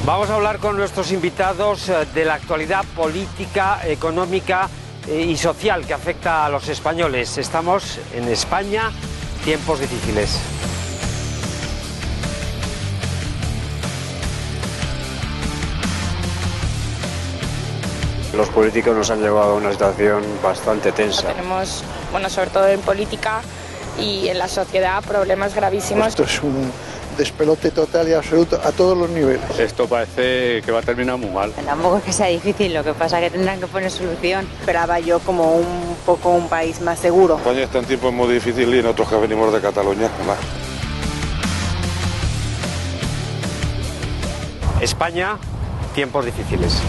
Vamos a hablar con nuestros invitados de la actualidad política, económica y social que afecta a los españoles. Estamos en España, tiempos difíciles. Los políticos nos han llevado a una situación bastante tensa. Tenemos, sobre todo en política y en la sociedad, problemas gravísimos. Esto es un despelote total y absoluto a todos los niveles. Esto parece que va a terminar muy mal. Tampoco es que sea difícil, lo que pasa es que tendrán que poner solución. Esperaba yo como un poco un país más seguro. España está en tiempos muy difíciles y nosotros que venimos de Cataluña, más. España, tiempos difíciles.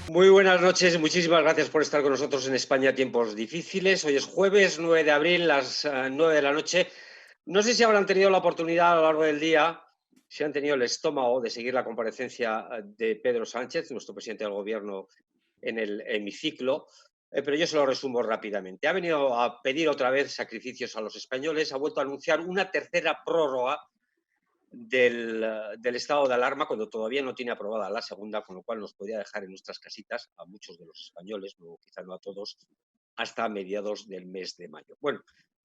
Muy buenas noches y muchísimas gracias por estar con nosotros en España, tiempos difíciles. Hoy es jueves 9 de abril, las 9 de la noche. No sé si habrán tenido la oportunidad a lo largo del día, si han tenido el estómago de seguir la comparecencia de Pedro Sánchez, nuestro presidente del Gobierno, en el hemiciclo, pero yo se lo resumo rápidamente. Ha venido a pedir otra vez sacrificios a los españoles, ha vuelto a anunciar una tercera prórroga del estado de alarma cuando todavía no tiene aprobada la segunda, con lo cual nos podría dejar en nuestras casitas a muchos de los españoles, no, quizá no a todos, hasta mediados del mes de mayo. Bueno,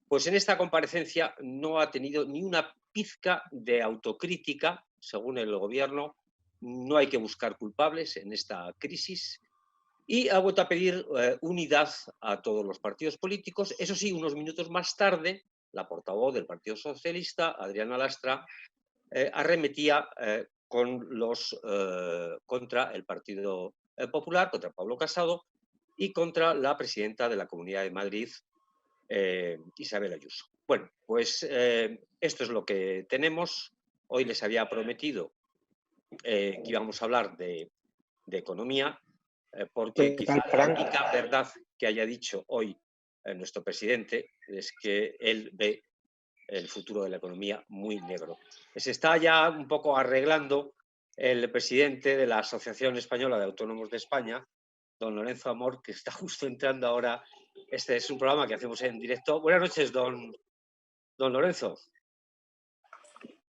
pues en esta comparecencia no ha tenido ni una pizca de autocrítica, según el gobierno. No hay que buscar culpables en esta crisis y ha vuelto a pedir unidad a todos los partidos políticos. Eso sí, unos minutos más tarde, la portavoz del Partido Socialista, Adriana Lastra, arremetía contra el Partido Popular, contra Pablo Casado y contra la presidenta de la Comunidad de Madrid, Isabel Ayuso. Bueno, pues esto es lo que tenemos. Hoy les había prometido que íbamos a hablar de economía, porque quizá la única verdad que haya dicho hoy nuestro presidente es que él ve el futuro de la economía muy negro. Se está ya un poco arreglando el presidente de la Asociación Española de Autónomos de España, don Lorenzo Amor, que está justo entrando ahora. Este es un programa que hacemos en directo. Buenas noches, don Lorenzo.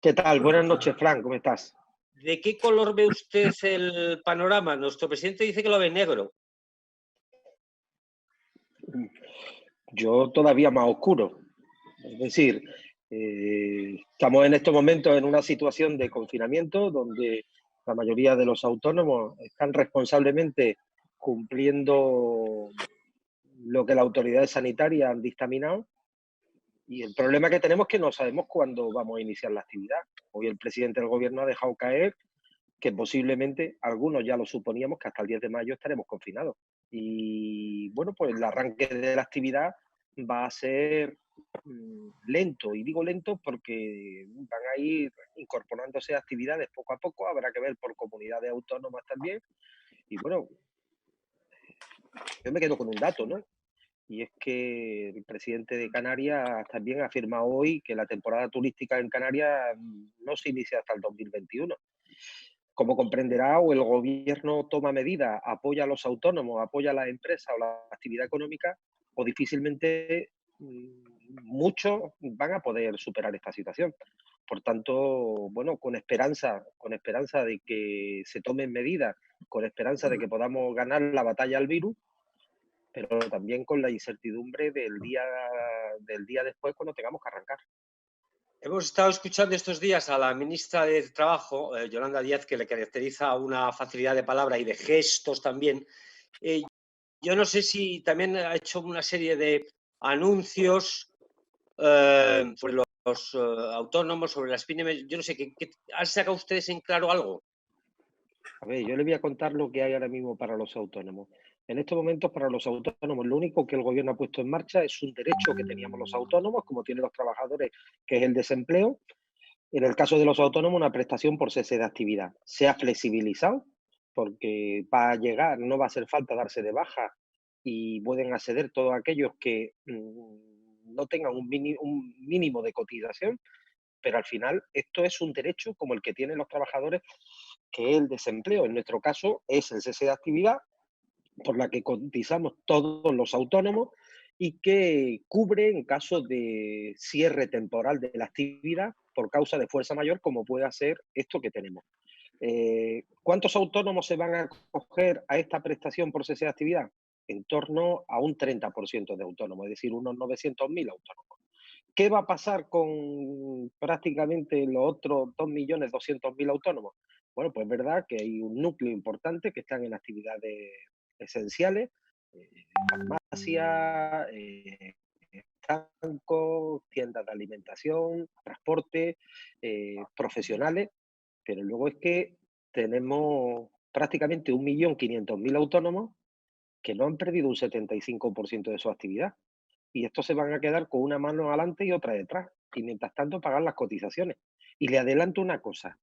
¿Qué tal? Buenas noches, Fran, ¿cómo estás? ¿De qué color ve usted el panorama? Nuestro presidente dice que lo ve negro. Yo todavía más oscuro. Es decir, estamos en estos momentos en una situación de confinamiento donde la mayoría de los autónomos están responsablemente cumpliendo lo que las autoridades sanitarias han dictaminado. Y el problema que tenemos es que no sabemos cuándo vamos a iniciar la actividad. Hoy el presidente del gobierno ha dejado caer que posiblemente, algunos ya lo suponíamos, que hasta el 10 de mayo estaremos confinados. Y bueno, pues el arranque de la actividad va a ser lento. Y digo lento porque van a ir incorporándose actividades poco a poco. Habrá que ver por comunidades autónomas también. Y bueno, yo me quedo con un dato, ¿no? Y es que el presidente de Canarias también ha afirmado hoy que la temporada turística en Canarias no se inicia hasta el 2021. Como comprenderá, o el gobierno toma medidas, apoya a los autónomos, apoya a las empresas o la actividad económica, o difícilmente muchos van a poder superar esta situación. Por tanto, bueno, con esperanza de que se tomen medidas, con esperanza de que podamos ganar la batalla al virus, pero también con la incertidumbre del día después cuando tengamos que arrancar. Hemos estado escuchando estos días a la ministra de Trabajo, Yolanda Díaz, que le caracteriza una facilidad de palabra y de gestos también. Yo no sé si también ha hecho una serie de anuncios sobre los autónomos, sobre las pymes. Yo no sé, ¿han sacado ustedes en claro algo? A ver, yo le voy a contar lo que hay ahora mismo para los autónomos. En estos momentos, para los autónomos, lo único que el gobierno ha puesto en marcha es un derecho que teníamos los autónomos, como tienen los trabajadores, que es el desempleo. En el caso de los autónomos, una prestación por cese de actividad. Se ha flexibilizado, porque va a llegar, no va a hacer falta darse de baja y pueden acceder todos aquellos que no tengan un mínimo de cotización, pero al final esto es un derecho como el que tienen los trabajadores, que es el desempleo. En nuestro caso es el cese de actividad, por la que cotizamos todos los autónomos y que cubre en caso de cierre temporal de la actividad por causa de fuerza mayor, como puede ser esto que tenemos. ¿Cuántos autónomos se van a acoger a esta prestación por cese de actividad? En torno a un 30% de autónomos, es decir, unos 900.000 autónomos. ¿Qué va a pasar con prácticamente los otros 2.200.000 autónomos? Bueno, pues es verdad que hay un núcleo importante que están en actividades esenciales, farmacia, bancos, tiendas de alimentación, transporte, profesionales, pero luego es que tenemos prácticamente 1.500.000 autónomos que no han perdido un 75% de su actividad. Y estos se van a quedar con una mano adelante y otra detrás. Y mientras tanto pagar las cotizaciones. Y le adelanto una cosa.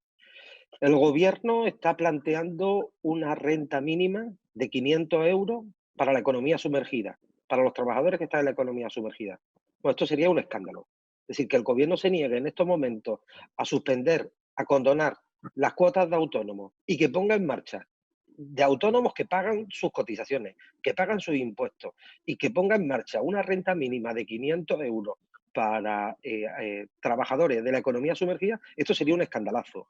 El gobierno está planteando una renta mínima de 500 euros para la economía sumergida, para los trabajadores que están en la economía sumergida. Bueno, esto sería un escándalo. Es decir, que el gobierno se niegue en estos momentos a suspender, a condonar las cuotas de autónomos y que ponga en marcha de autónomos que pagan sus cotizaciones, que pagan sus impuestos y que ponga en marcha una renta mínima de 500 euros para trabajadores de la economía sumergida, esto sería un escandalazo.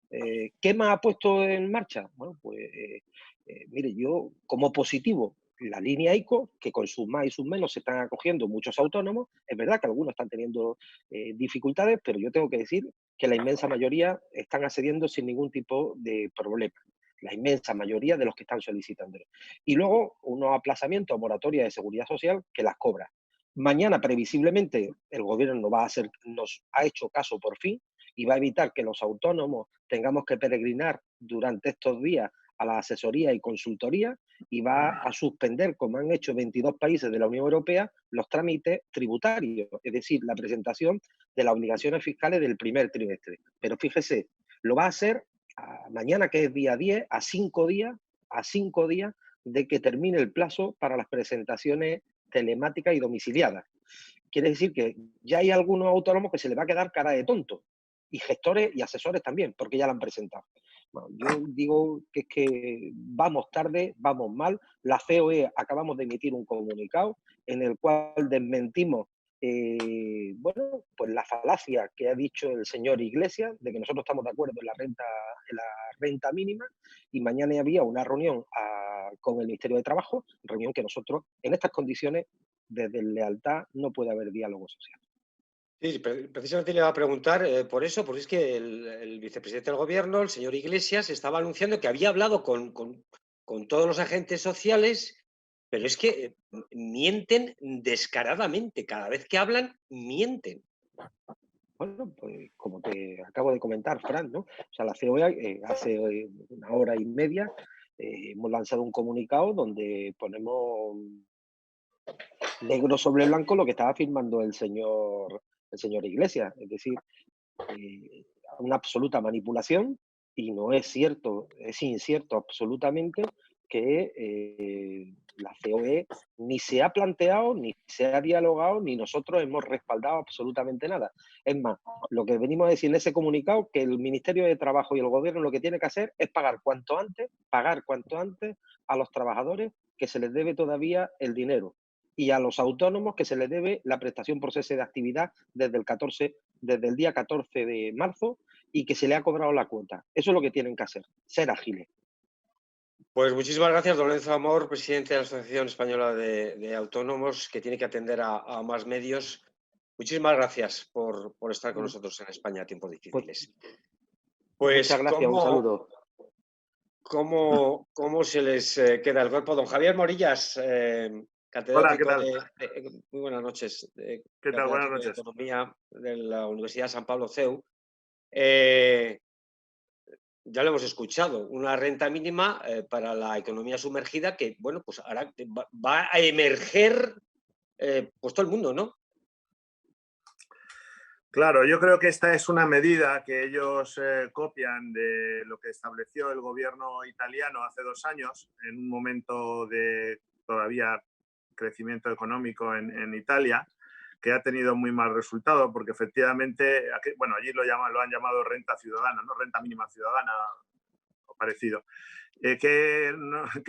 ¿Qué más ha puesto en marcha? Bueno, pues mire, yo como positivo, la línea ICO, que con sus más y sus menos se están acogiendo muchos autónomos. Es verdad que algunos están teniendo dificultades, pero yo tengo que decir que la inmensa mayoría están accediendo sin ningún tipo de problema. La inmensa mayoría de los que están solicitándolo. Y luego unos aplazamientos o moratorias de seguridad social que las cobra. Mañana, previsiblemente, el gobierno nos ha hecho caso por fin y va a evitar que los autónomos tengamos que peregrinar durante estos días a la asesoría y consultoría y va a suspender, como han hecho 22 países de la Unión Europea, los trámites tributarios, es decir, la presentación de las obligaciones fiscales del primer trimestre. Pero fíjese, lo va a hacer mañana, que es día 10, a 5 días de que termine el plazo para las presentaciones telemáticas y domiciliadas. Quiere decir que ya hay algunos autónomos que se les va a quedar cara de tonto, y gestores y asesores también, porque ya la han presentado. Bueno, yo digo que es que vamos tarde, vamos mal. La COE acabamos de emitir un comunicado en el cual desmentimos bueno, pues la falacia que ha dicho el señor Iglesias de que nosotros estamos de acuerdo en la renta mínima, y mañana había una reunión con el Ministerio de Trabajo, reunión que nosotros en estas condiciones desde lealtad no puede haber diálogo social. Sí, precisamente le iba a preguntar por eso, porque es que el vicepresidente del gobierno, el señor Iglesias, estaba anunciando que había hablado con todos los agentes sociales, pero es que mienten descaradamente. Cada vez que hablan, mienten. Bueno, pues como te acabo de comentar, Fran, ¿no? O sea, la COE hace una hora y media hemos lanzado un comunicado donde ponemos negro sobre blanco lo que estaba afirmando el señor Iglesias, es decir, una absoluta manipulación, y no es cierto, es incierto absolutamente que la COE ni se ha planteado, ni se ha dialogado, ni nosotros hemos respaldado absolutamente nada. Es más, lo que venimos a decir en ese comunicado, que el Ministerio de Trabajo y el Gobierno lo que tiene que hacer es pagar cuanto antes a los trabajadores que se les debe todavía el dinero, y a los autónomos que se les debe la prestación por cese de actividad desde el día 14 de marzo, y que se le ha cobrado la cuota. Eso es lo que tienen que hacer, ser ágiles. Pues muchísimas gracias, don Lorenzo Amor, presidente de la Asociación Española de Autónomos, que tiene que atender a más medios. Muchísimas gracias por estar con nosotros en España a tiempos difíciles. Pues, muchas gracias, un saludo. ¿Cómo se les queda el cuerpo? Don Javier Morillas, catedrático. Hola, ¿qué tal? Muy buenas noches. ¿Qué tal? Buenas noches. De Economía de la Universidad San Pablo CEU. Ya lo hemos escuchado, una renta mínima para la economía sumergida que, bueno, pues ahora va a emerger pues todo el mundo, ¿no? Claro, yo creo que esta es una medida que ellos copian de lo que estableció el gobierno italiano hace 2 años, en un momento de todavía crecimiento económico en Italia, que ha tenido muy mal resultado, porque efectivamente, bueno, allí lo han llamado renta ciudadana, ¿no? Renta mínima ciudadana o parecido. ¿Qué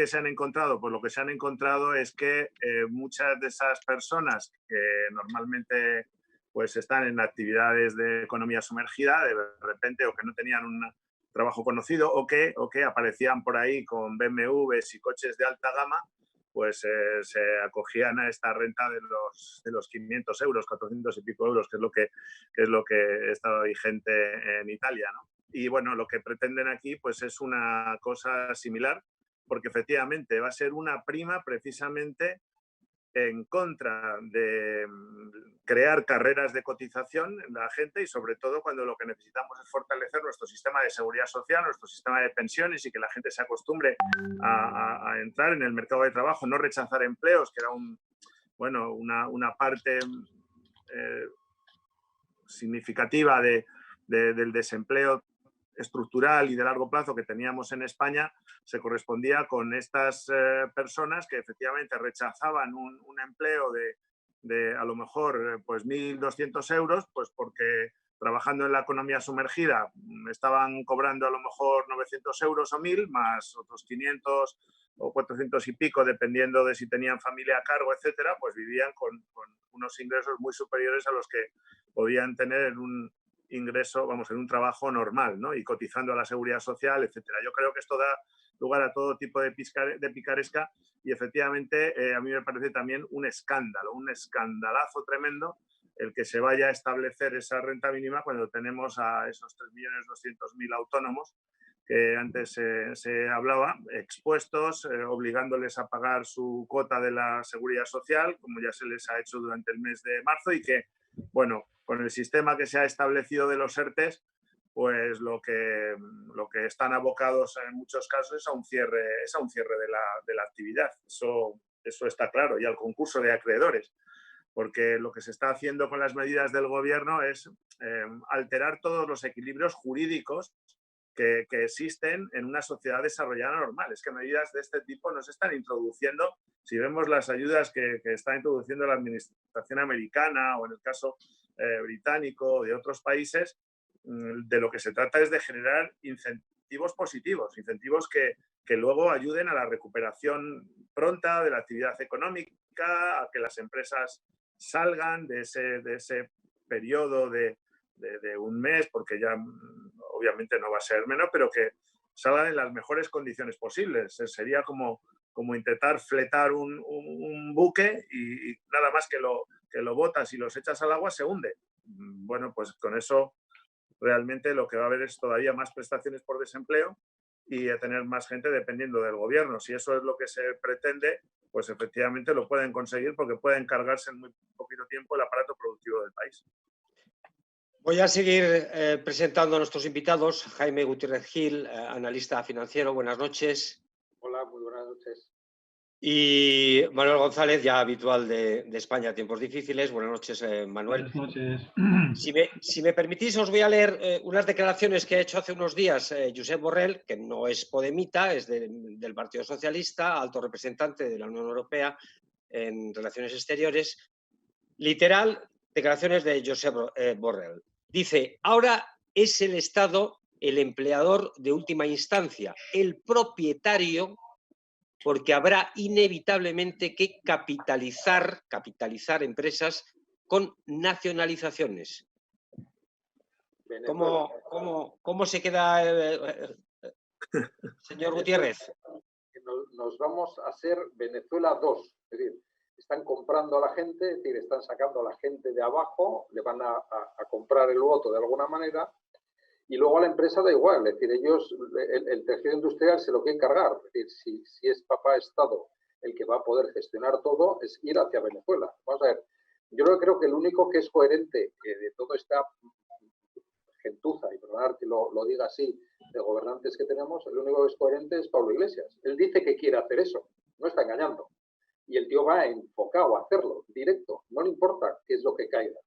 se han encontrado? Pues lo que se han encontrado es que muchas de esas personas que normalmente pues están en actividades de economía sumergida, de repente, o que no tenían un trabajo conocido, o que aparecían por ahí con BMWs y coches de alta gama, pues se acogían a esta renta de los 500 euros, 400 y pico euros, que es lo que está vigente en Italia, ¿no? Y bueno, lo que pretenden aquí pues es una cosa similar, porque efectivamente va a ser una prima precisamente en contra de crear carreras de cotización en la gente, y sobre todo cuando lo que necesitamos es fortalecer nuestro sistema de seguridad social, nuestro sistema de pensiones, y que la gente se acostumbre a entrar en el mercado de trabajo, no rechazar empleos, que era una parte significativa del desempleo estructural y de largo plazo que teníamos en España. Se correspondía con estas personas que efectivamente rechazaban un empleo de a lo mejor pues 1.200 euros, pues porque trabajando en la economía sumergida estaban cobrando a lo mejor 900 euros o 1.000, más otros 500 o 400 y pico, dependiendo de si tenían familia a cargo, etcétera, pues vivían con unos ingresos muy superiores a los que podían tener en un ingreso, en un trabajo normal, ¿no? Y cotizando a la seguridad social, etcétera. Yo creo que esto da lugar a todo tipo de picaresca, y efectivamente a mí me parece también un escándalo, un escandalazo tremendo el que se vaya a establecer esa renta mínima cuando tenemos a esos 3.200.000 autónomos que antes se hablaba, expuestos, obligándoles a pagar su cuota de la seguridad social, como ya se les ha hecho durante el mes de marzo, y que, bueno, con el sistema que se ha establecido de los ERTEs, pues lo que están abocados en muchos casos es a un cierre de la actividad. Eso está claro, y al concurso de acreedores, porque lo que se está haciendo con las medidas del gobierno es alterar todos los equilibrios jurídicos que existen en una sociedad desarrollada normal. Es que medidas de este tipo no se están introduciendo. Si vemos las ayudas que está introduciendo la administración americana, o en el caso británico o de otros países, de lo que se trata es de generar incentivos positivos, incentivos que luego ayuden a la recuperación pronta de la actividad económica, a que las empresas salgan de ese periodo de un mes, porque ya obviamente no va a ser menos, pero que salgan en las mejores condiciones posibles. Sería como intentar fletar un buque y nada más que lo botas y los echas al agua se hunde. Bueno, pues con eso realmente lo que va a haber es todavía más prestaciones por desempleo y a tener más gente dependiendo del gobierno. Si eso es lo que se pretende, pues efectivamente lo pueden conseguir, porque pueden cargarse en muy poquito tiempo el aparato productivo del país. Voy a seguir presentando a nuestros invitados. Jaime Gutiérrez Gil, analista financiero. Buenas noches. Hola, muy buenas noches. Y Manuel González, ya habitual de España, tiempos difíciles. Buenas noches, Manuel. Buenas noches. Si me permitís, os voy a leer unas declaraciones que ha hecho hace unos días Josep Borrell, que no es podemita, es del Partido Socialista, alto representante de la Unión Europea en Relaciones Exteriores. Literal, declaraciones de Josep Borrell. Dice: ahora es el Estado el empleador de última instancia, el propietario, porque habrá inevitablemente que capitalizar empresas con nacionalizaciones. ¿Cómo se queda, señor Gutiérrez? Nos vamos a ser Venezuela 2, es decir, están comprando a la gente, es decir, están sacando a la gente de abajo, le van a comprar el voto de alguna manera, y luego a la empresa da igual, es decir, ellos, el tejido industrial se lo quieren cargar, es decir, si es papá Estado el que va a poder gestionar todo, es ir hacia Venezuela. Vamos a ver, yo creo que el único que es coherente de toda esta gentuza, y perdonar que lo diga así, de gobernantes que tenemos, el único que es coherente es Pablo Iglesias. Él dice que quiere hacer eso, no está engañando. Y el tío va enfocado a hacerlo, directo, no le importa qué es lo que caiga.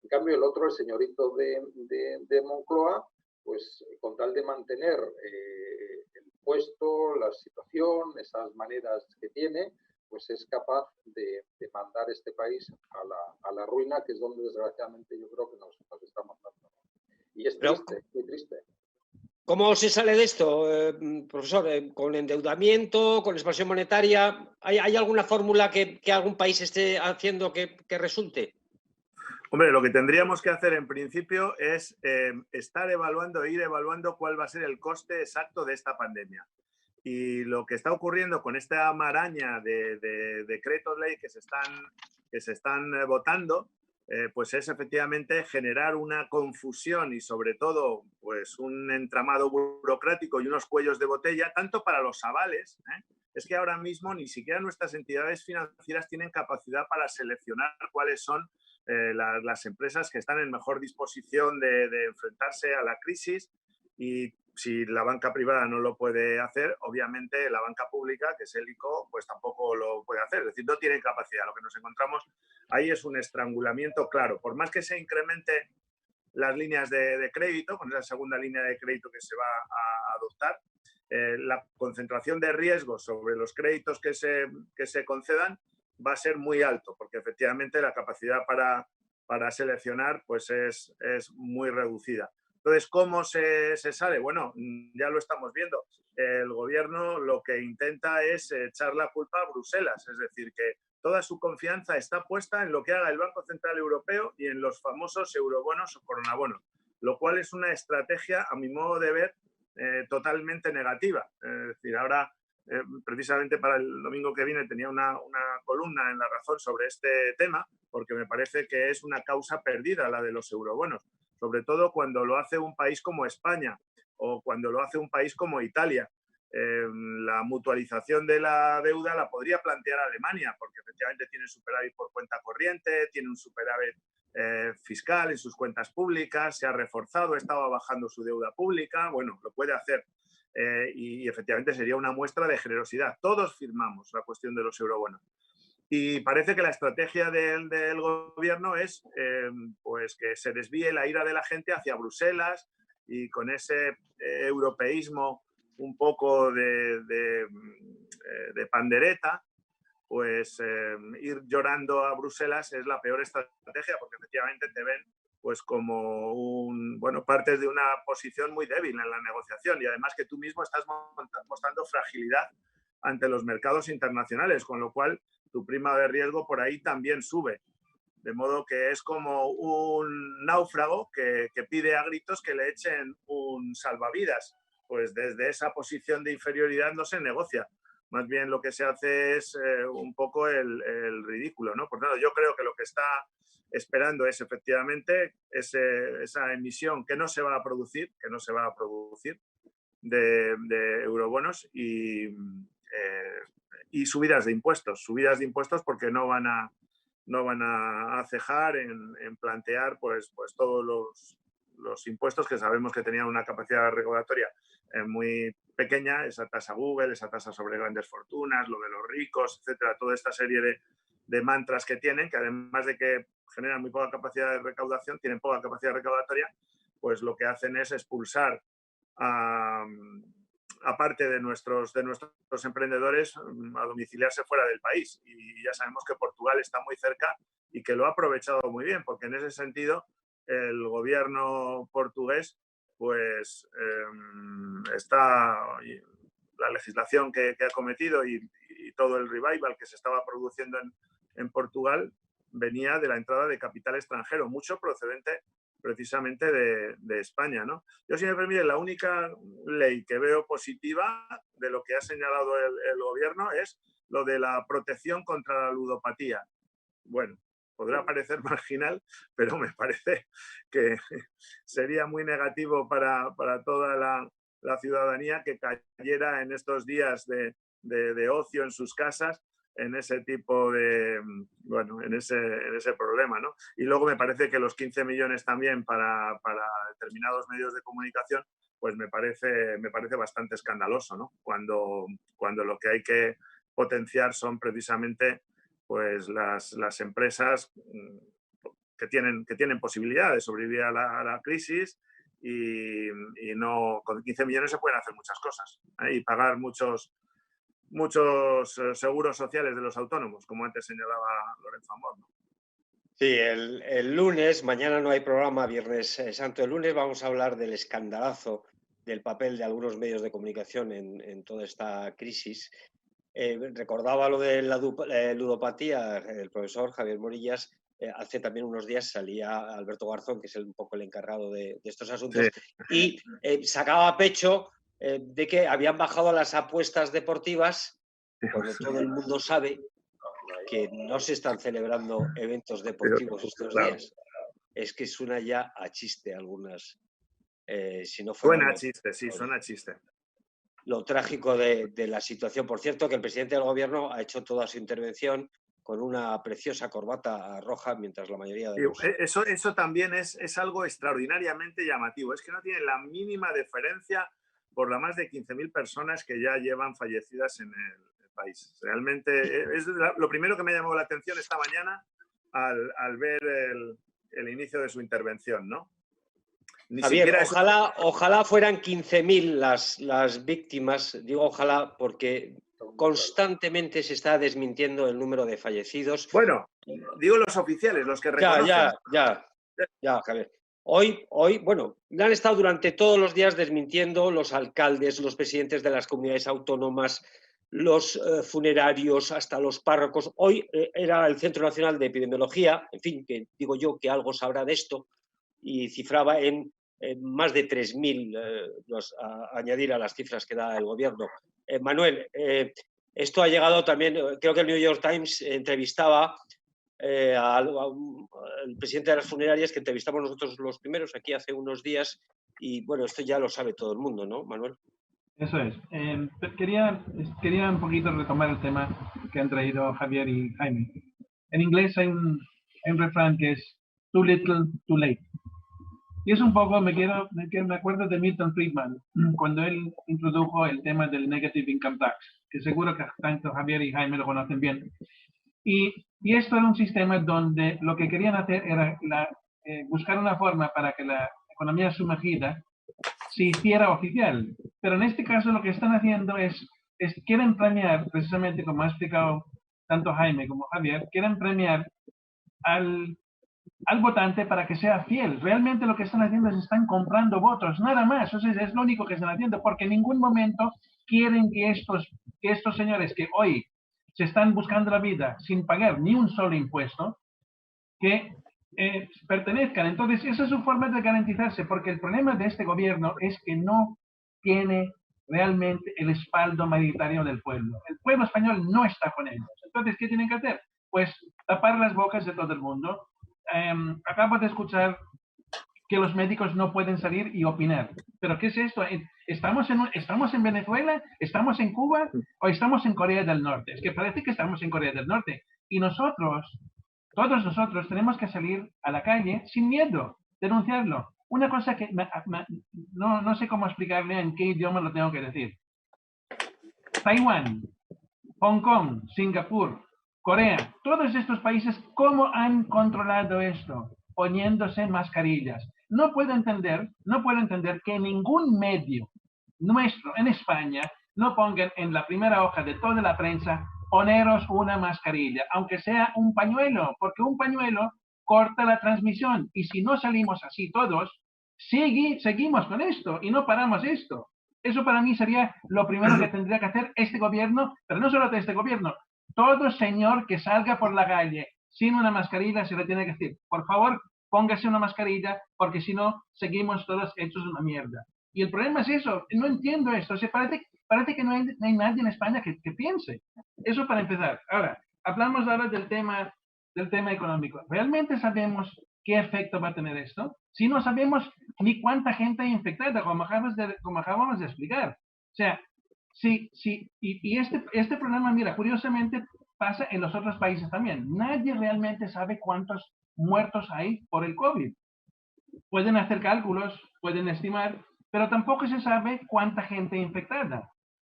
En cambio, el otro, el señorito de Moncloa, pues con tal de mantener el puesto, la situación, esas maneras que tiene, pues es capaz de mandar este país a la ruina, que es donde desgraciadamente yo creo que nos estamos dando. Y es triste, muy triste. ¿Cómo se sale de esto, profesor? ¿Con endeudamiento, con expansión monetaria? ¿Hay alguna fórmula que algún país esté haciendo que resulte? Hombre, lo que tendríamos que hacer en principio es ir evaluando cuál va a ser el coste exacto de esta pandemia. Y lo que está ocurriendo con esta maraña de decretos ley que se están votando, pues es efectivamente generar una confusión y sobre todo pues un entramado burocrático y unos cuellos de botella, tanto para los avales, es que ahora mismo ni siquiera nuestras entidades financieras tienen capacidad para seleccionar cuáles son las empresas que están en mejor disposición de enfrentarse a la crisis, y si la banca privada no lo puede hacer, obviamente la banca pública, que es el ICO, pues tampoco lo puede hacer. Es decir, no tienen capacidad. Lo que nos encontramos ahí es un estrangulamiento claro. Por más que se incremente las líneas de crédito, con esa segunda línea de crédito que se va a adoptar, la concentración de riesgo sobre los créditos que se concedan va a ser muy alto, porque efectivamente la capacidad para seleccionar pues es muy reducida. Entonces, ¿cómo se sale? Bueno, ya lo estamos viendo. El gobierno lo que intenta es echar la culpa a Bruselas, es decir, que toda su confianza está puesta en lo que haga el Banco Central Europeo y en los famosos eurobonos o coronabonos, lo cual es una estrategia, a mi modo de ver, totalmente negativa. Es decir, ahora, precisamente para el domingo que viene, tenía una columna en La Razón sobre este tema, porque me parece que es una causa perdida la de los eurobonos, sobre todo cuando lo hace un país como España o cuando lo hace un país como Italia. La mutualización de la deuda la podría plantear Alemania, porque efectivamente tiene superávit por cuenta corriente, tiene un superávit fiscal en sus cuentas públicas, se ha reforzado, estaba bajando su deuda pública, bueno, lo puede hacer. Y efectivamente sería una muestra de generosidad. Todos firmamos la cuestión de los eurobonos. Y parece que la estrategia del gobierno es pues que se desvíe la ira de la gente hacia Bruselas y con ese europeísmo un poco de pandereta, pues ir llorando a Bruselas es la peor estrategia, porque efectivamente te ven pues como partes de una posición muy débil en la negociación, y además que tú mismo estás mostrando fragilidad ante los mercados internacionales, con lo cual tu prima de riesgo por ahí también sube. De modo que es como un náufrago que pide a gritos que le echen un salvavidas. Pues desde esa posición de inferioridad no se negocia. Más bien lo que se hace es un poco el ridículo, ¿no? Por tanto, yo creo que lo que está esperando es efectivamente esa emisión que no se va a producir, de eurobonos y subidas de impuestos porque no van a cejar en plantear pues todos los impuestos que sabemos que tenían una capacidad recaudatoria muy pequeña, esa tasa Google, esa tasa sobre grandes fortunas, lo de los ricos, etcétera, toda esta serie de mantras que tienen, que además de que generan muy poca capacidad de recaudación, tienen poca capacidad recaudatoria, pues lo que hacen es expulsar a parte de nuestros emprendedores a domiciliarse fuera del país. Y ya sabemos que Portugal está muy cerca y que lo ha aprovechado muy bien, porque en ese sentido el gobierno portugués pues la legislación que ha cometido y todo el revival que se estaba produciendo en Portugal venía de la entrada de capital extranjero, mucho procedente precisamente de España, ¿no? Yo, si me permite, la única ley que veo positiva de lo que ha señalado el gobierno es lo de la protección contra la ludopatía. Bueno, podrá parecer marginal, pero me parece que sería muy negativo para toda la ciudadanía que cayera en estos días de ocio en sus casas en ese tipo en ese problema, ¿no? Y luego me parece que los 15 millones también para determinados medios de comunicación, pues me parece bastante escandaloso, ¿no? Cuando lo que hay que potenciar son precisamente pues las empresas que tienen posibilidad de sobrevivir a la crisis y no, con 15 millones se pueden hacer muchas cosas, ¿eh? Y pagar muchos muchos seguros sociales de los autónomos, como antes señalaba Lorenzo Amor, ¿no? Sí, el lunes, mañana no hay programa, Viernes Santo. El lunes vamos a hablar del escandalazo del papel de algunos medios de comunicación en toda esta crisis. Recordaba lo de la ludopatía, el profesor Javier Morillas. Hace también unos días salía Alberto Garzón, que es un poco el encargado de estos asuntos, sí, y sacaba pecho de que habían bajado las apuestas deportivas, cuando todo el mundo sabe que no se están celebrando eventos deportivos estos días. Es que suena ya a chiste algunas. Si no suena a chiste, sí, suena a chiste. Lo trágico de la situación. Por cierto, que el presidente del gobierno ha hecho toda su intervención con una preciosa corbata roja, mientras la mayoría de los... Eso también es algo extraordinariamente llamativo. Es que no tiene la mínima deferencia por las más de 15.000 personas que ya llevan fallecidas en el país. Realmente es lo primero que me ha llamado la atención esta mañana al ver el inicio de su intervención, ¿no? Javier, ojalá fueran 15.000 las víctimas, digo ojalá porque constantemente se está desmintiendo el número de fallecidos. Bueno, digo los oficiales, los que reconocen. Ya, Javier. Hoy, bueno, han estado durante todos los días desmintiendo los alcaldes, los presidentes de las comunidades autónomas, los funerarios, hasta los párrocos. Hoy era el Centro Nacional de Epidemiología, en fin, que digo yo que algo sabrá de esto, y cifraba en más de 3.000, a añadir a las cifras que da el gobierno. Manuel, esto ha llegado también, creo que el New York Times entrevistaba al presidente de las funerarias, que entrevistamos nosotros los primeros aquí hace unos días, y bueno, esto ya lo sabe todo el mundo, ¿no, Manuel? Eso es. Quería un poquito retomar el tema que han traído Javier y Jaime. En inglés hay un refrán que es too little, too late. Y es un poco, me acuerdo de Milton Friedman, cuando él introdujo el tema del negative income tax, que seguro que tanto Javier y Jaime lo conocen bien. Y esto era un sistema donde lo que querían hacer era buscar una forma para que la economía sumergida se hiciera oficial. Pero en este caso lo que están haciendo es quieren premiar, precisamente como ha explicado tanto Jaime como Javier, quieren premiar al votante para que sea fiel. Realmente lo que están haciendo es están comprando votos, nada más. O sea, es lo único que están haciendo, porque en ningún momento quieren que estos señores que hoy se están buscando la vida sin pagar ni un solo impuesto, que pertenezcan. Entonces, esa es su forma de garantizarse, porque el problema de este gobierno es que no tiene realmente el respaldo mayoritario del pueblo. El pueblo español no está con ellos. Entonces, ¿qué tienen que hacer? Pues tapar las bocas de todo el mundo. Acabo de escuchar que los médicos no pueden salir y opinar. ¿Pero qué es esto? ¿Estamos en Venezuela? ¿Estamos en Cuba? ¿O estamos en Corea del Norte? Es que parece que estamos en Corea del Norte. Y nosotros, todos nosotros, tenemos que salir a la calle sin miedo, denunciarlo. Una cosa que no sé cómo explicarle en qué idioma lo tengo que decir. Taiwán, Hong Kong, Singapur, Corea, todos estos países, ¿cómo han controlado esto? Poniéndose mascarillas. No puedo entender que ningún medio nuestro en España no pongan en la primera hoja de toda la prensa poneros una mascarilla, aunque sea un pañuelo, porque un pañuelo corta la transmisión. Y si no salimos así todos, seguimos con esto y no paramos esto. Eso para mí sería lo primero que tendría que hacer este gobierno, pero no solo de este gobierno. Todo señor que salga por la calle sin una mascarilla se le tiene que decir, por favor, póngase una mascarilla, porque si no, seguimos todos hechos una mierda. Y el problema es eso, no entiendo esto. O sea, parece que no hay nadie en España que piense. Eso para empezar. Ahora, hablamos ahora del tema económico. ¿Realmente sabemos qué efecto va a tener esto? Si no sabemos ni cuánta gente hay infectada, como acabamos de explicar. O sea, y este problema, mira, curiosamente pasa en los otros países también. Nadie realmente sabe cuántos muertos hay por el COVID. Pueden hacer cálculos, pueden estimar, pero tampoco se sabe cuánta gente infectada.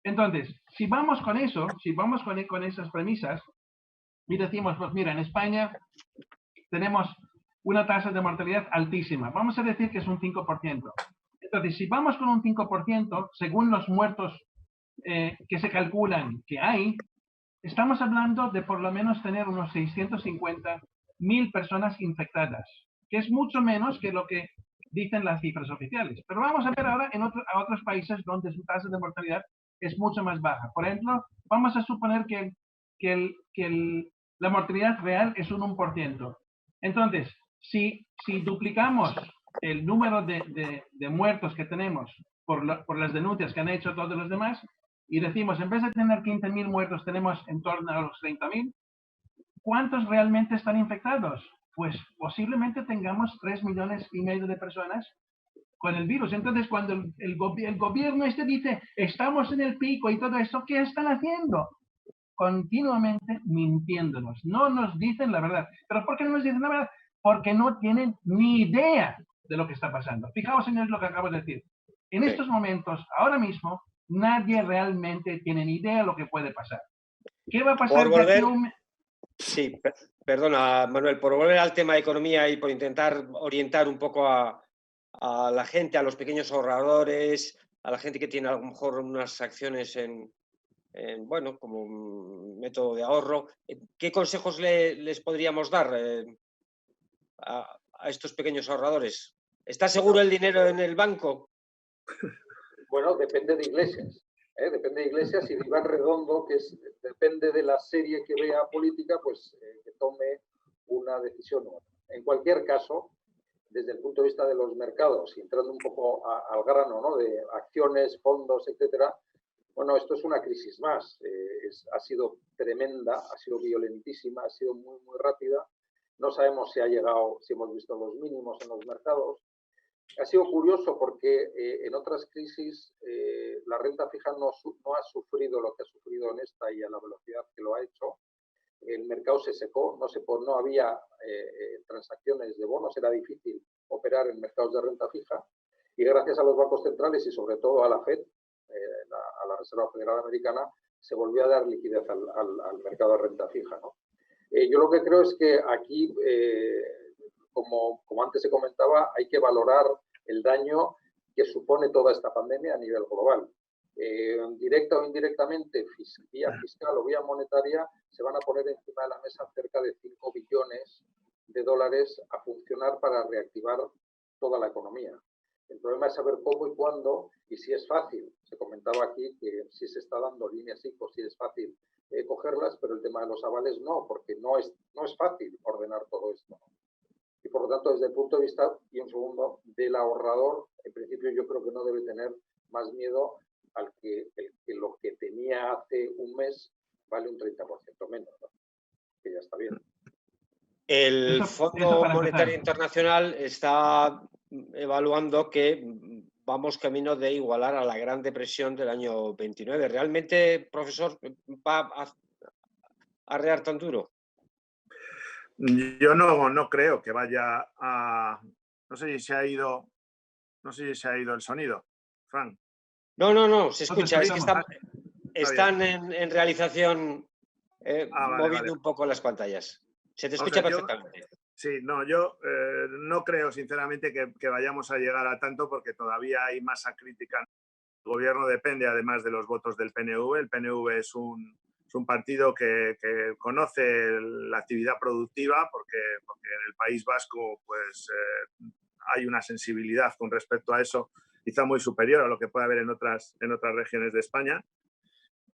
Entonces, si vamos con eso, si vamos con esas premisas, y decimos, pues mira, en España tenemos una tasa de mortalidad altísima. Vamos a decir que es un 5%. Entonces, si vamos con un 5%, según los muertos que se calculan que hay, estamos hablando de por lo menos tener unos 650.000 personas infectadas, que es mucho menos que lo que dicen las cifras oficiales. Pero vamos a ver ahora a otros países donde su tasa de mortalidad es mucho más baja. Por ejemplo, vamos a suponer que la mortalidad real es un 1%. Entonces, si duplicamos el número de muertos que tenemos por las denuncias que han hecho todos los demás, y decimos, en vez de tener 15.000 muertos, tenemos en torno a los 30.000, ¿cuántos realmente están infectados? Pues posiblemente tengamos 3,5 millones de personas con el virus. Entonces, cuando el gobierno dice, estamos en el pico y todo eso, ¿qué están haciendo? Continuamente mintiéndonos. No nos dicen la verdad. ¿Pero por qué no nos dicen la verdad? Porque no tienen ni idea de lo que está pasando. Fijaos, señores, lo que acabo de decir. En estos momentos, ahora mismo, nadie realmente tiene ni idea de lo que puede pasar. ¿Qué va a pasar Por volver, de aquí a un mes? Sí, perdona, Manuel, por volver al tema de economía y por intentar orientar un poco a la gente, a los pequeños ahorradores, a la gente que tiene a lo mejor unas acciones bueno, como un método de ahorro, ¿qué consejos les podríamos dar a estos pequeños ahorradores? ¿Está seguro el dinero en el banco? Bueno, depende de Iglesias. Depende de Iglesias y de Iván Redondo, que depende de la serie que vea política, pues que tome una decisión u otra. En cualquier caso, desde el punto de vista de los mercados, y entrando un poco al grano, ¿no?, de acciones, fondos, etcétera, bueno, esto es una crisis más. Ha sido tremenda, ha sido violentísima, ha sido muy, muy rápida. No sabemos si hemos visto los mínimos en los mercados. Ha sido curioso porque en otras crisis la renta fija no ha sufrido lo que ha sufrido en esta y a la velocidad que lo ha hecho. El mercado se secó, no había transacciones de bonos, era difícil operar en mercados de renta fija y gracias a los bancos centrales y sobre todo a la FED, a la Reserva Federal Americana, se volvió a dar liquidez al mercado de renta fija, ¿no? Yo lo que creo es que aquí, como antes se comentaba, hay que valorar el daño que supone toda esta pandemia a nivel global. Directa o indirectamente, vía fiscal o vía monetaria, se van a poner encima de la mesa cerca de 5 billones de dólares a funcionar para reactivar toda la economía. El problema es saber cómo y cuándo y si es fácil. Se comentaba aquí que si se está dando líneas ICO, si es fácil cogerlas, pero el tema de los avales no, porque no es fácil ordenar todo esto. Y por lo tanto, desde el punto de vista, y un segundo, del ahorrador, en principio yo creo que no debe tener más miedo al que lo que tenía hace un mes vale un 30% menos, ¿no? Que ya está bien. El Fondo Monetario Internacional está evaluando que vamos camino de igualar a la Gran Depresión del año 29. ¿Realmente, profesor, va a arrear tan duro? Yo no creo que vaya a... No sé si se ha ido el sonido, Fran. No, se escucha. Es que están en realización moviendo un poco las pantallas. Se te escucha perfectamente. Sí, no, yo no creo sinceramente que vayamos a llegar a tanto porque todavía hay masa crítica. El gobierno depende además de los votos del PNV. El PNV es un partido que conoce la actividad productiva porque en el País Vasco pues, hay una sensibilidad con respecto a eso quizá muy superior a lo que puede haber en otras regiones de España.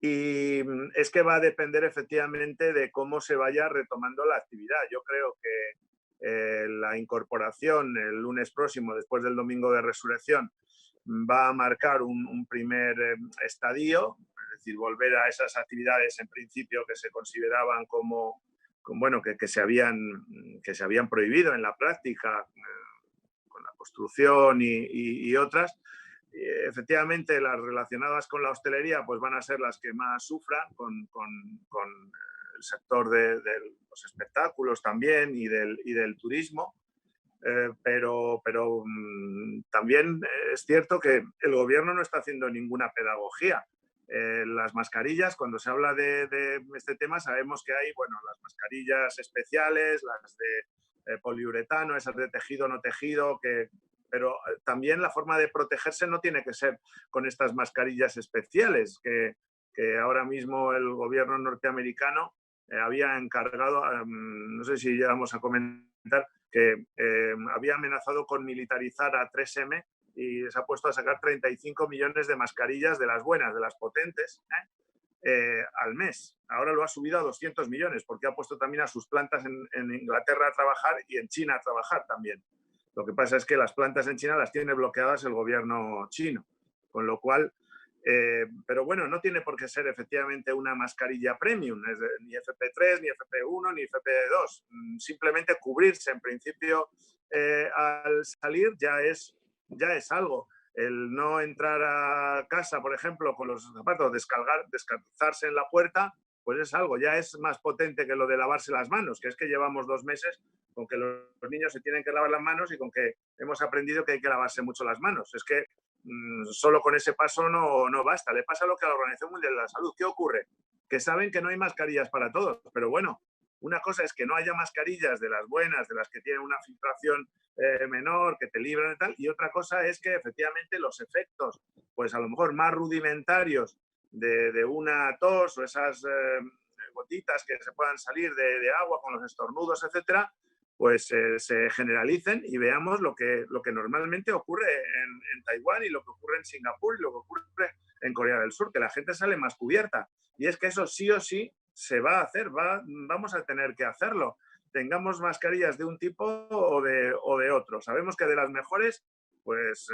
Y es que va a depender efectivamente de cómo se vaya retomando la actividad. Yo creo que la incorporación el lunes próximo, después del domingo de resurrección, va a marcar un primer estadio, es decir, volver a esas actividades en principio que se consideraban como bueno, que se habían prohibido en la práctica, con la construcción y otras. Efectivamente, las relacionadas con la hostelería pues van a ser las que más sufran, con el sector de los espectáculos también y del turismo. Pero también es cierto que el gobierno no está haciendo ninguna pedagogía. Las mascarillas, cuando se habla de este tema, sabemos que hay, bueno, las mascarillas especiales, las de poliuretano, esas de tejido no tejido, pero también la forma de protegerse no tiene que ser con estas mascarillas especiales que ahora mismo el gobierno norteamericano había encargado, no sé si llegamos a comentar, que había amenazado con militarizar a 3M y se ha puesto a sacar 35 millones de mascarillas de las buenas, de las potentes, al mes. Ahora lo ha subido a 200 millones porque ha puesto también a sus plantas en Inglaterra a trabajar y en China a trabajar también. Lo que pasa es que las plantas en China las tiene bloqueadas el gobierno chino, con lo cual, pero bueno, no tiene por qué ser efectivamente una mascarilla premium, ni FP3, ni FP1, ni FP2. Simplemente cubrirse en principio al salir ya es algo. El no entrar a casa, por ejemplo, con los zapatos, descalzarse en la puerta, pues es algo, ya es más potente que lo de lavarse las manos, que es que llevamos 2 meses con que los niños se tienen que lavar las manos y con que hemos aprendido que hay que lavarse mucho las manos. Es que solo con ese paso no basta. Le pasa lo que a la Organización Mundial de la Salud. ¿Qué ocurre? Que saben que no hay mascarillas para todos, pero bueno, una cosa es que no haya mascarillas de las buenas, de las que tienen una filtración menor, que te libran y tal, y otra cosa es que efectivamente los efectos, pues a lo mejor más rudimentarios de una tos o esas gotitas que se puedan salir de agua con los estornudos, etcétera, pues se generalicen y veamos lo que normalmente ocurre en Taiwán y lo que ocurre en Singapur y lo que ocurre en Corea del Sur, que la gente sale más cubierta. Y es que eso sí o sí se va a hacer, vamos a tener que hacerlo. Tengamos mascarillas de un tipo o de otro. Sabemos que de las mejores, pues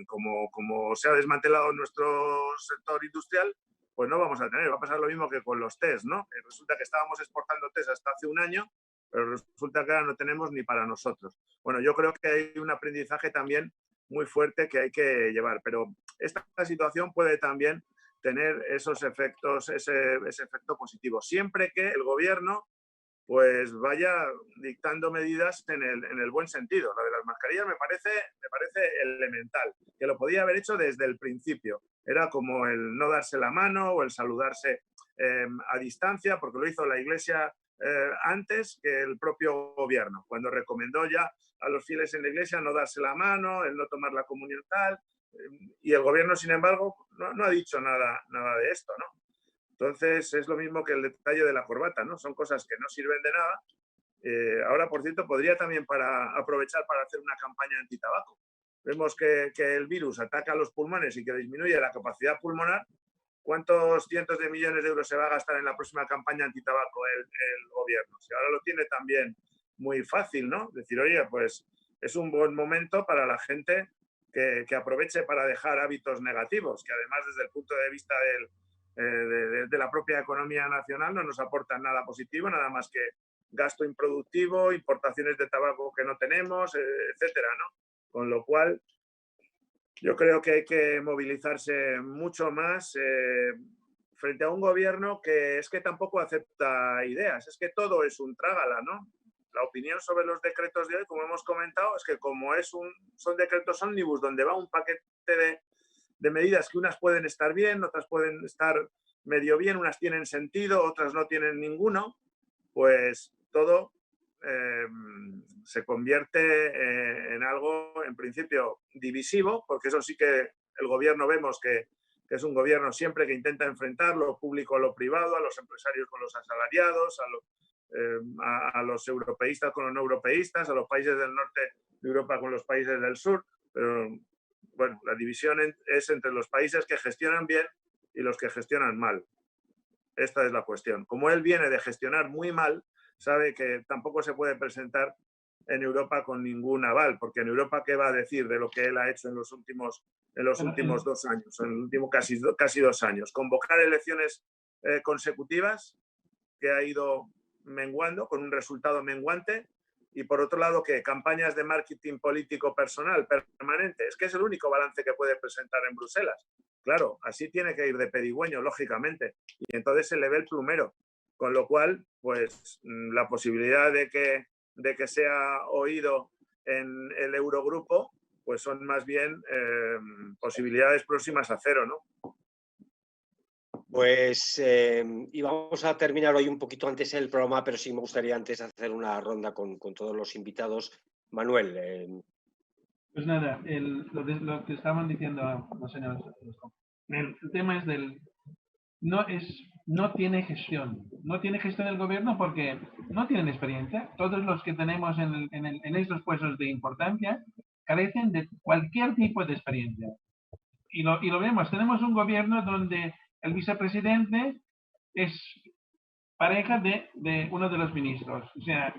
como se ha desmantelado nuestro sector industrial, pues no vamos a tener. Va a pasar lo mismo que con los test, ¿no? Resulta que estábamos exportando test hasta hace un año, pero resulta que ahora no tenemos ni para nosotros. Bueno, yo creo que hay un aprendizaje también muy fuerte que hay que llevar, pero esta situación puede también tener esos efectos, ese efecto positivo, siempre que el gobierno pues vaya dictando medidas en el buen sentido. Lo de las mascarillas me parece elemental, que lo podía haber hecho desde el principio. Era como el no darse la mano o el saludarse a distancia, porque lo hizo la Iglesia antes que el propio gobierno, cuando recomendó ya a los fieles en la Iglesia no darse la mano, el no tomar la comunión tal, y el gobierno, sin embargo, no ha dicho nada de esto, ¿no? Entonces, es lo mismo que el detalle de la corbata, ¿no? Son cosas que no sirven de nada. Ahora, por cierto, podría también aprovechar para hacer una campaña antitabaco. Vemos que el virus ataca a los pulmones y que disminuye la capacidad pulmonar. ¿Cuántos cientos de millones de euros se va a gastar en la próxima campaña antitabaco el gobierno? Si ahora lo tiene también muy fácil, ¿no? Decir, oye, pues es un buen momento para la gente que aproveche para dejar hábitos negativos, que además desde el punto de vista de la propia economía nacional no nos aportan nada positivo, nada más que gasto improductivo, importaciones de tabaco que no tenemos, etcétera, ¿no? Con lo cual, yo creo que hay que movilizarse mucho más frente a un gobierno que es que tampoco acepta ideas, es que todo es un trágala, ¿no? La opinión sobre los decretos de hoy, como hemos comentado, es que como son decretos ómnibus donde va un paquete de medidas que unas pueden estar bien, otras pueden estar medio bien, unas tienen sentido, otras no tienen ninguno, pues todo se convierte en algo, en principio, divisivo, porque eso sí que el gobierno vemos que es un gobierno siempre que intenta enfrentar lo público a lo privado, a los empresarios con los asalariados, a los europeístas con los no europeístas, a los países del norte de Europa con los países del sur, pero bueno, la división es entre los países que gestionan bien y los que gestionan mal. Esta es la cuestión. Como él viene de gestionar muy mal, sabe que tampoco se puede presentar en Europa con ningún aval, porque en Europa, ¿qué va a decir de lo que él ha hecho en los últimos 2 años, en el último casi 2 años? Convocar elecciones consecutivas que ha ido menguando, con un resultado menguante, y por otro lado, que campañas de marketing político personal permanente. Es que es el único balance que puede presentar en Bruselas. Claro, así tiene que ir de pedigüeño, lógicamente, y entonces se le ve el plumero. Con lo cual, pues la posibilidad de que sea oído en el Eurogrupo, pues son más bien posibilidades próximas a cero, ¿no? Pues y vamos a terminar hoy un poquito antes el programa, pero sí me gustaría antes hacer una ronda con todos los invitados. Manuel. Pues nada, lo que estaban diciendo los señores. El tema es no tiene gestión. No tiene gestión el gobierno porque no tienen experiencia. Todos los que tenemos en estos puestos de importancia carecen de cualquier tipo de experiencia. Y lo vemos. Tenemos un gobierno donde el vicepresidente es pareja de uno de los ministros. O sea,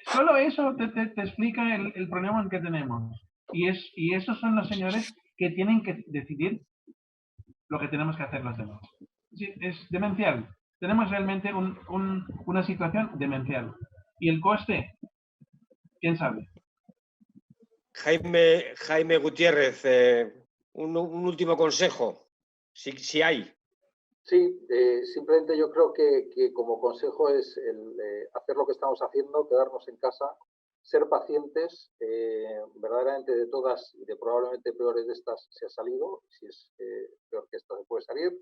solo eso te explica el problema que tenemos. Y esos son los señores que tienen que decidir lo que tenemos que hacer los demás. Sí, es demencial. Tenemos realmente una situación demencial. ¿Y el coste? ¿Quién sabe? Jaime Gutiérrez, un último consejo, si hay. Sí, simplemente yo creo que como consejo es hacer lo que estamos haciendo, quedarnos en casa, ser pacientes, verdaderamente de todas y de probablemente peores de estas se ha salido, si es peor que esta se puede salir.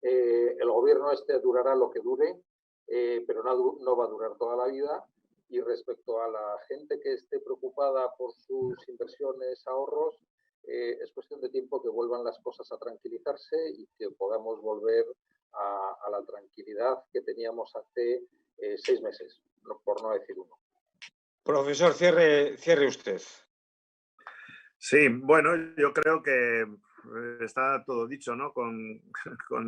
El gobierno durará lo que dure, pero no va a durar toda la vida. Y respecto a la gente que esté preocupada por sus inversiones, ahorros, es cuestión de tiempo que vuelvan las cosas a tranquilizarse y que podamos volver a la tranquilidad que teníamos hace 6 meses, por no decir 1. Profesor, cierre usted. Sí, bueno, yo creo que está todo dicho, ¿no? Con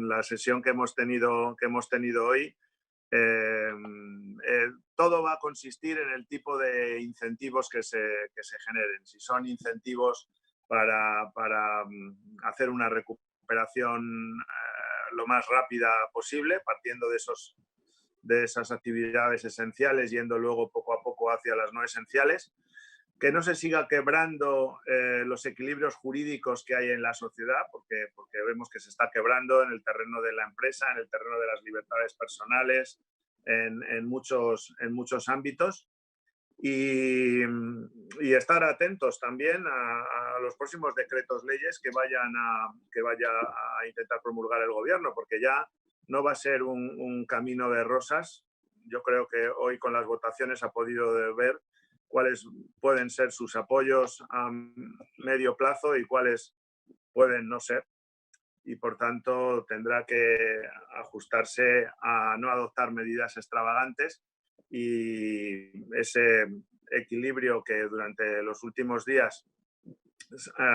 la sesión que hemos tenido hoy. Todo va a consistir en el tipo de incentivos que se generen. Si son incentivos para hacer una recuperación lo más rápida posible, partiendo de esas actividades esenciales, yendo luego poco a poco hacia las no esenciales, que no se siga quebrando los equilibrios jurídicos que hay en la sociedad, porque vemos que se está quebrando en el terreno de la empresa, en el terreno de las libertades personales, en muchos ámbitos. Y estar atentos también a los próximos decretos leyes que vaya a intentar promulgar el gobierno, porque ya no va a ser un camino de rosas. Yo creo que hoy con las votaciones ha podido ver cuáles pueden ser sus apoyos a medio plazo y cuáles pueden no ser. Y por tanto tendrá que ajustarse a no adoptar medidas extravagantes, y ese equilibrio que durante los últimos días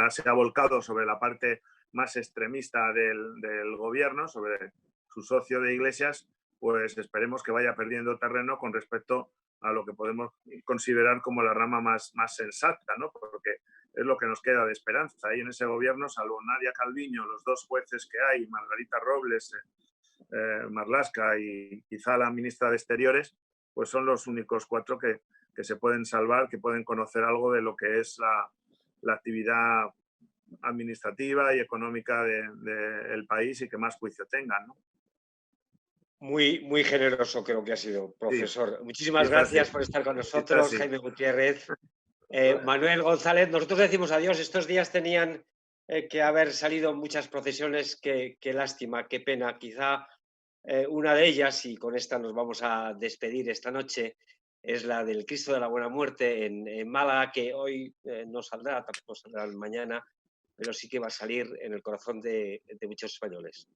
se ha volcado sobre la parte más extremista del gobierno, sobre su socio de Iglesias, pues esperemos que vaya perdiendo terreno con respecto a lo que podemos considerar como la rama más sensata, ¿no? Porque es lo que nos queda de esperanza. Ahí en ese gobierno, salvo Nadia Calviño, los 2 jueces que hay, Margarita Robles, Marlaska y quizá la ministra de Exteriores, pues son los únicos 4 que se pueden salvar, que pueden conocer algo de lo que es la actividad administrativa y económica del país y que más juicio tengan, ¿no? Muy generoso creo que ha sido, profesor. Sí. Muchísimas gracias por estar con nosotros, Jaime Gutiérrez. Manuel González, nosotros decimos adiós. Estos días tenían que haber salido muchas procesiones. Qué lástima, qué pena. Quizá una de ellas, y con esta nos vamos a despedir esta noche, es la del Cristo de la Buena Muerte en Málaga, que hoy no saldrá, tampoco saldrá mañana, pero sí que va a salir en el corazón de muchos españoles.